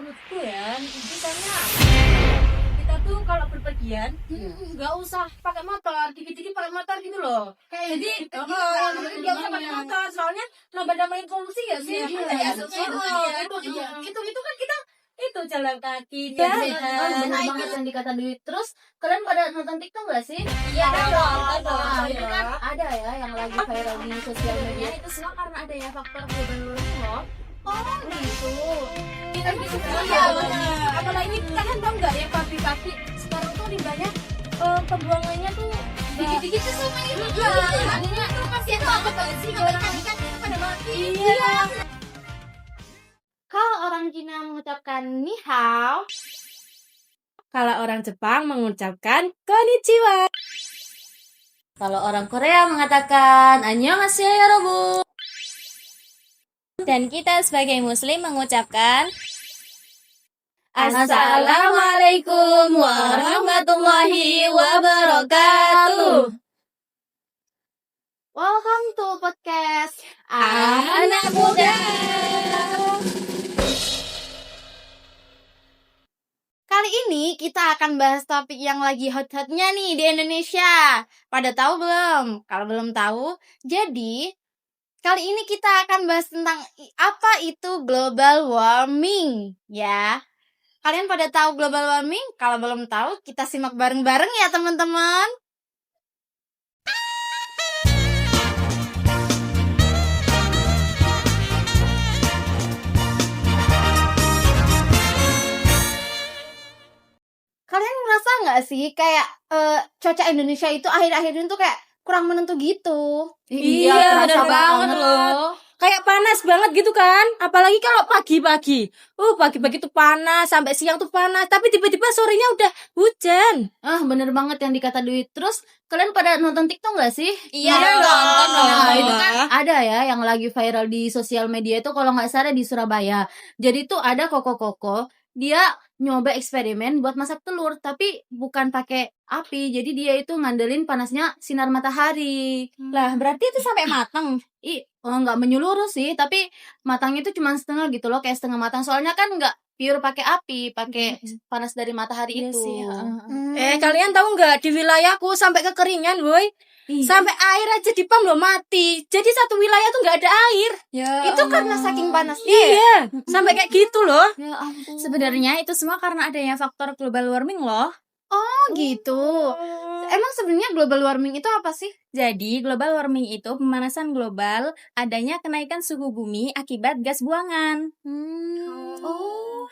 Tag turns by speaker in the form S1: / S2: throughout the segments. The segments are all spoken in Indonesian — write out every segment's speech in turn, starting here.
S1: menurutku ya, misalnya kita tuh kalau berpergian nggak usah pakai motor, dikit-dikit pakai motor gitu loh. Jadi nggak usah pakai motor, soalnya nambah-nambahin polusi ya sih. Itu kan kita itu jalan kaki
S2: Ya,
S1: biar
S2: bener banget yang dikata Dwi. Terus kalian pada nonton TikTok gak sih?
S1: Iya dong.
S2: Nah, itu kan ada ya yang lagi viral di sosial media. Itu semua karena ada ya faktor global warming loh. Oh gitu.
S1: Kita gitu iya benar. Apalagi kalian tahu nggak ya pabrik-pabrik sekarang tuh limbahnya pembuangannya tuh dikit-dikit tuh sama ini. Artinya tuh kasihan banget sih orang ikan pada mati. Iya.
S2: Kalau orang Cina mengucapkan ni hao,
S3: Kalau orang Jepang mengucapkan konnichiwa.
S2: kalau orang Korea mengatakan annyeonghaseyo yorobu.
S3: Dan kita sebagai muslim mengucapkan
S2: Assalamualaikum warahmatullahi wabarakatuh. Welcome to podcast
S3: Anak Muda.
S2: Kali ini kita akan bahas topik yang lagi hot-hotnya nih di Indonesia. Pada tahu belum? Kalau belum tahu, jadi kali ini kita akan bahas tentang apa itu global warming ya. Kalian pada tahu global warming? Kalau belum tahu, kita simak bareng-bareng ya teman-teman. Kalian ngerasa nggak sih kayak cuaca Indonesia itu akhir-akhir ini tuh kayak kurang menentu gitu?
S3: Iya,
S2: terasa
S3: bener banget loh. Kayak panas banget gitu kan. Apalagi kalau pagi-pagi. Pagi-pagi tuh panas, sampai siang tuh panas. Tapi tiba-tiba sorenya udah hujan.
S2: Bener banget yang dikata Dwi. Terus kalian pada nonton TikTok nggak sih?
S1: Iya
S3: Nonton
S1: dong.
S3: dong.
S2: Nah, itu kan ada ya yang lagi viral di sosial media itu kalau nggak salah di Surabaya. Jadi tuh ada koko-koko, dia nyoba eksperimen buat masak telur, tapi bukan pakai api. Jadi dia itu ngandelin panasnya sinar matahari.
S3: Lah, berarti itu sampai matang.
S2: Nggak menyeluruh sih, tapi matangnya itu cuma setengah gitu loh, kayak setengah matang. Soalnya kan nggak pure pakai api, pakai panas dari matahari
S3: Iya
S2: itu.
S3: sih, kalian tahu nggak di wilayahku sampai kekeringan, woi. Sampai air aja di pam loh mati. Jadi satu wilayah tuh nggak ada air.
S2: Itu karena saking panasnya.
S3: Iya, sampai kayak gitu loh.
S2: Ya ampun.
S4: Sebenarnya itu semua karena adanya faktor global warming loh.
S2: Oh gitu. Emang sebenarnya global warming itu apa sih?
S4: Jadi global warming itu pemanasan global, adanya kenaikan suhu bumi akibat gas buangan.
S2: Oh.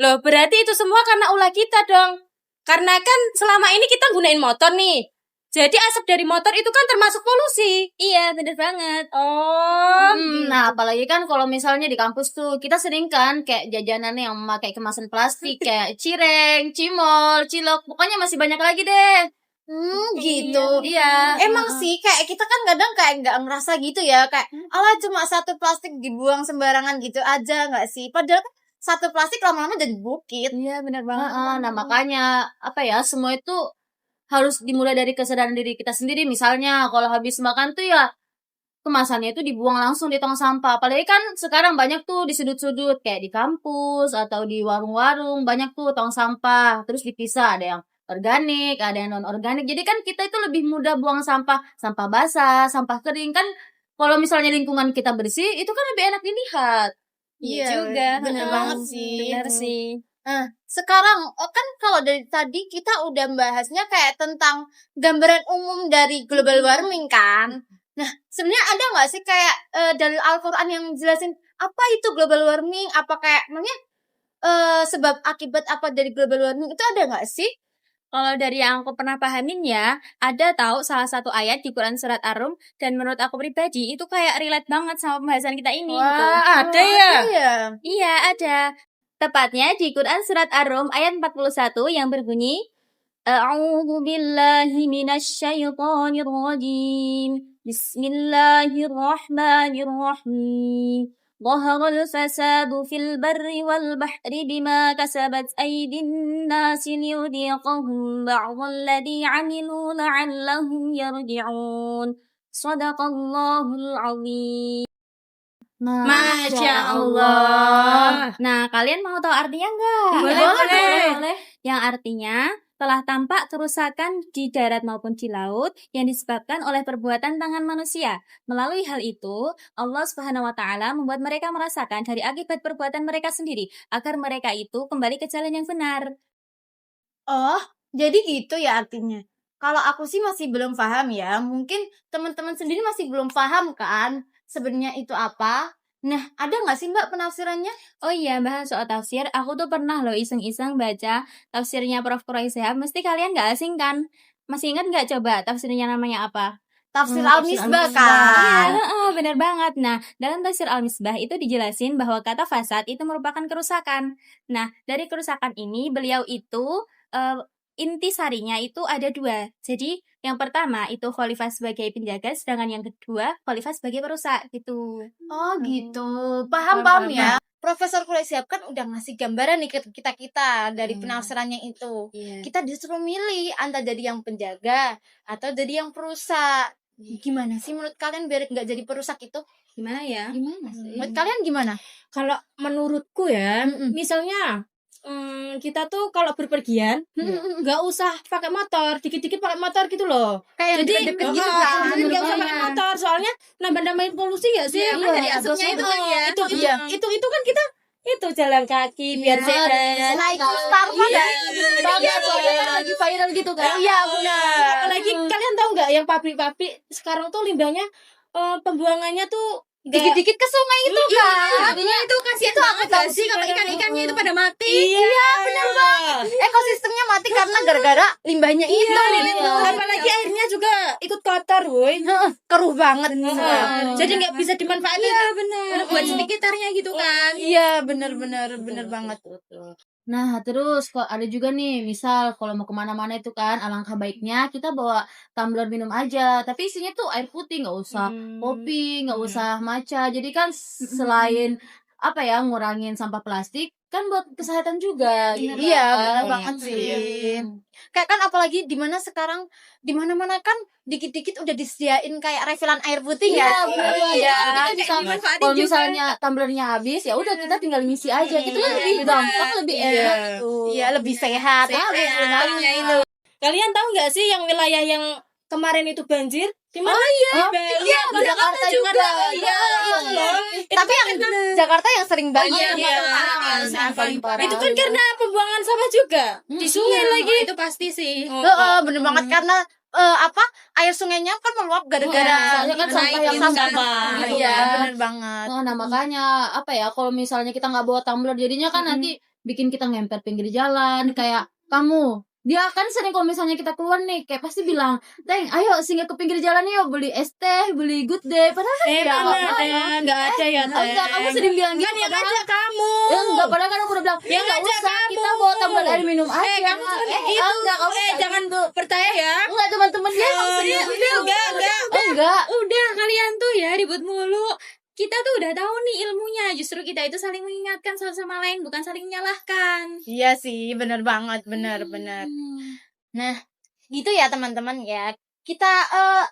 S3: Loh, berarti itu semua karena ulah kita dong. Karena kan selama ini kita gunain motor nih. Jadi asap dari motor itu kan termasuk polusi.
S4: Iya, bener banget.
S3: Oh.
S2: Nah, apalagi kan kalau misalnya di kampus tuh kita sering kan kayak jajanannya yang memakai kemasan plastik kayak cireng, cimol, cilok, pokoknya masih banyak lagi deh. Gitu.
S3: Iya.
S2: Emang sih kayak kita kan kadang kayak nggak ngerasa gitu ya, kayak alah cuma satu plastik dibuang sembarangan gitu aja nggak sih? Padahal kan satu plastik lama-lama jadi bukit.
S4: Iya, bener banget.
S2: Nah, makanya apa ya, semua itu harus dimulai dari kesadaran diri kita sendiri. Misalnya kalau habis makan tuh ya kemasannya itu dibuang langsung di tong sampah. Apalagi kan sekarang banyak tuh di sudut-sudut kayak di kampus atau di warung-warung banyak tuh tong sampah. Terus dipisah, ada yang organik, ada yang non organik. Jadi kan kita itu lebih mudah buang sampah basah, sampah kering kan. Kalau misalnya lingkungan kita bersih, itu kan lebih enak dilihat.
S4: Iya juga.
S2: bener banget sih.
S4: Bener sih.
S2: Nah, sekarang kan kalau dari tadi kita udah bahasnya kayak tentang gambaran umum dari global warming kan. Nah, sebenarnya ada nggak sih kayak dalil Al-Quran yang jelasin apa itu global warming? Apa kayak namanya sebab akibat apa dari global warming itu ada nggak sih?
S4: Kalau dari yang aku pernah pahamin ya, ada tahu salah satu ayat di Quran surat Ar-Rum, dan menurut aku pribadi itu kayak relate banget sama pembahasan kita ini.
S3: Wah, ada ya?
S2: Iya.
S4: Iya, ada. Tepatnya di Quran surat Ar-Rum ayat 41 yang berbunyi, A'udzu billahi minasyaitonir rajim. Bismillahirrahmanirrahim. ظهر الفساد في البر والبحر بما كسبت أيدي الناس ليذيقهم بعض الذي عملوا لعلهم يرجعون صدق الله العظيم.
S3: Masya Allah.
S4: Nah, kalian mau tahu artinya nggak?
S3: Boleh.
S4: Yang artinya telah tampak kerusakan di darat maupun di laut yang disebabkan oleh perbuatan tangan manusia. Melalui hal itu, Allah Subhanahu wa taala membuat mereka merasakan dari akibat perbuatan mereka sendiri agar mereka itu kembali ke jalan yang benar.
S2: Oh, jadi gitu ya artinya. Kalau aku sih masih belum paham ya. Mungkin teman-teman sendiri masih belum paham kan sebenarnya itu apa. Nah, ada nggak sih Mbak penafsirannya?
S4: Oh iya, bahas soal tafsir, aku tuh pernah loh iseng-iseng baca tafsirnya Prof. Quraisy. Mesti kalian nggak asing kan? Masih ingat nggak coba tafsirnya namanya apa?
S2: Tafsir
S3: Tafsir
S2: Al-Misbah
S3: Al-Misbah.
S2: kan.
S4: Benar banget. Nah, dalam tafsir Al-Misbah itu dijelasin bahwa kata fasad itu merupakan kerusakan. Nah, dari kerusakan ini beliau itu intisarinya itu ada dua. Jadi, yang pertama itu khalifah sebagai penjaga, sedangkan yang kedua khalifah sebagai perusak gitu.
S2: Oh gitu. Paham ya. Profesor Quraisy kan udah ngasih gambaran nih ke kita dari penafsirannya itu. Kita disuruh milih antara jadi yang penjaga atau jadi yang perusak. Gimana sih menurut kalian biar nggak jadi perusak itu?
S4: Gimana ya?
S2: Gimana sih? Menurut kalian gimana?
S3: Kalau menurutku ya, misalnya kita tuh kalau berpergian nggak usah pakai motor, dikit-dikit pakai motor gitu loh.
S2: Kayak
S3: Jadi
S2: deket gitu kan.
S3: nggak usah pakai motor, soalnya nambah-nambahin polusi ya sih.
S2: Iya,
S3: Dari
S2: iya,
S3: asapnya itu kan ya.
S2: Iya.
S3: Itu kan kita itu jalan kaki biar sehat.
S2: Naik Starbucks
S3: Iya,
S2: kan?
S3: iya,
S2: Lagi viral gitu kan? Iya benar.
S3: Apalagi kalian tahu nggak yang pabrik-pabrik sekarang tuh limbahnya pembuangannya tuh
S2: Dikit-dikit ke sungai itu kan.
S3: Jadinya itu kasihan
S2: Itu
S3: banget
S2: aku tahu
S3: gak sih kalau
S2: sih,
S3: ikan-ikannya itu pada mati.
S2: Iya, benar banget. Ekosistemnya mati karena gara-gara limbahnya itu.
S3: Apalagi airnya juga ikut kotor, woi.
S2: Keruh banget.
S3: Jadi nggak bisa dimanfaatin. Iya, benar. Buat sekitarnya gitu kan.
S2: Iya, benar banget. Nah, terus kok ada juga nih, misal kalau mau kemana-mana itu kan, alangkah baiknya kita bawa tumbler minum aja. Tapi isinya tuh air putih, nggak usah kopi, nggak usah matcha. Jadi kan selain apa ya, ngurangin sampah plastik, kan buat kesehatan juga. Iya, benar banget sih. Kayak kan apalagi di mana sekarang di mana-mana kan dikit-dikit udah disediain kayak refillan air putih ya. Iya, kalau misalnya tumblernya habis ya udah kita tinggal ngisi aja. Itu kan lebih gampang, lebih enak gitu. Iya, lebih sehat.
S3: Itu. Kalian tahu nggak sih yang wilayah yang kemarin itu banjir? Di mana?
S2: Iya, di Jakarta juga. Iya. Tapi yang Jakarta yang sering banjir. Paling parah.
S3: Itu kan karena pembuangan sampah juga di sungai lagi.
S4: Itu pasti sih.
S2: Bener banget karena air sungainya kan meluap gara-gara
S3: soalnya kan sampah yang sampah.
S2: Iya, bener banget. Nah, makanya apa ya, kalau misalnya kita nggak bawa tumbler jadinya kan nanti bikin kita ngempet pinggir jalan kayak kamu. Dia kan sering kalau misalnya kita keluar nih kayak pasti bilang, "Teng, ayo singgah ke pinggir jalan yuk beli es teh, beli good day." Padahal kan
S3: Nggak ada ya,
S2: enggak, kamu sering bilang gitu.
S3: Kan yang ngajak kamu.
S2: Ya enggak, padahal kan aku udah bilang,
S3: Yang
S2: enggak
S3: ngajak
S2: usah,
S3: kamu.
S2: kita bawa tumbler air minum aja.
S3: Kamu sebenarnya itu.
S2: Enggak, kamu
S3: Jangan percaya ya.
S2: enggak, teman-teman dia emang serius. Enggak.
S4: Udah kalian tuh ya ribut mulu. Kita tuh udah tahu nih ilmunya. Justru kita itu saling mengingatkan satu sama lain, bukan saling menyalahkan.
S2: Iya sih, bener banget, bener. Nah, gitu ya teman-teman ya. Kita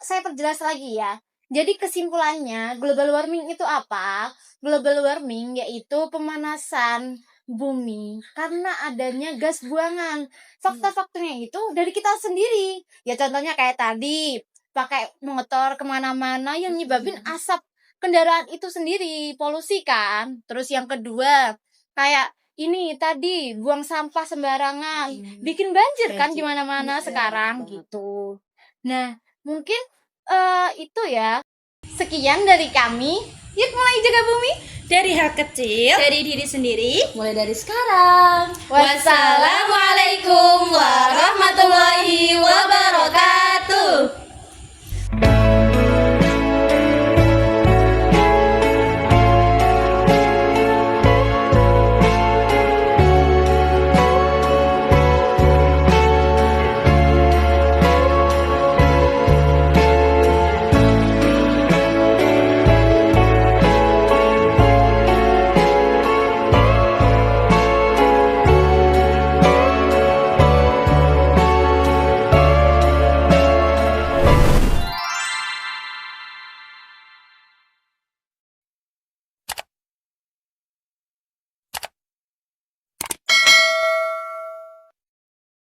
S2: saya perjelas lagi ya. Jadi kesimpulannya, global warming itu apa? Global warming yaitu pemanasan bumi karena adanya gas buangan. Fakta-faktanya itu dari kita sendiri. Ya contohnya kayak tadi, pakai motor kemana-mana yang nyebabin asap kendaraan itu sendiri, polusi kan. Terus yang kedua, kayak ini tadi buang sampah sembarangan, bikin banjir kan di mana-mana sekarang gitu. Nah, mungkin itu ya. Sekian dari kami. Yuk mulai jaga bumi
S3: Dari hal kecil.
S4: Dari diri sendiri.
S2: mulai dari sekarang.
S4: Wassalamualaikum warahmatullahi wabarakatuh.